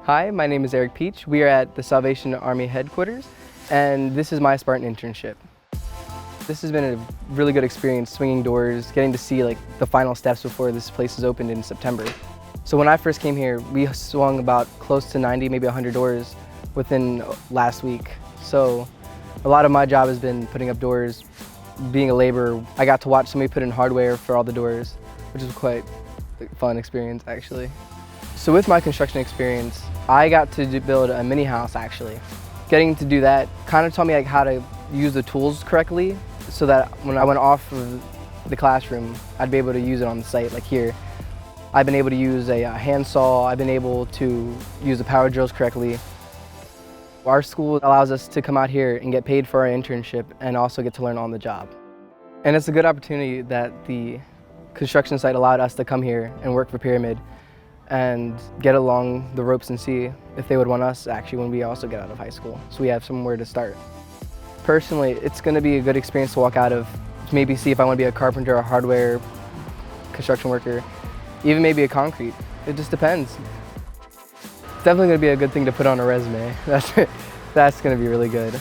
Hi, my name is Eric Peach. We are at the Salvation Army headquarters, and this is my Spartan internship. This has been a really good experience, swinging doors, getting to see the final steps before this place is opened in September. So when I first came here, we swung about close to 90, maybe 100 doors within last week. So a lot of my job has been putting up doors, being a laborer. I got to watch somebody put in hardware for all the doors, which was quite a fun experience actually. So with my construction experience, I got to build a mini house actually. Getting to do that kind of taught me how to use the tools correctly so that when I went off of the classroom, I'd be able to use it on the site like here. I've been able to use a handsaw, I've been able to use the power drills correctly. Our school allows us to come out here and get paid for our internship and also get to learn on the job. And it's a good opportunity that the construction site allowed us to come here and work for Pyramid and get along the ropes and see if they would want us actually when we also get out of high school, so we have somewhere to start. Personally, it's going to be a good experience to walk out of, maybe see if I want to be a carpenter, a hardware construction worker, even maybe a concrete. It just depends. It's definitely going to be a good thing to put on a resume. That's going to be really good.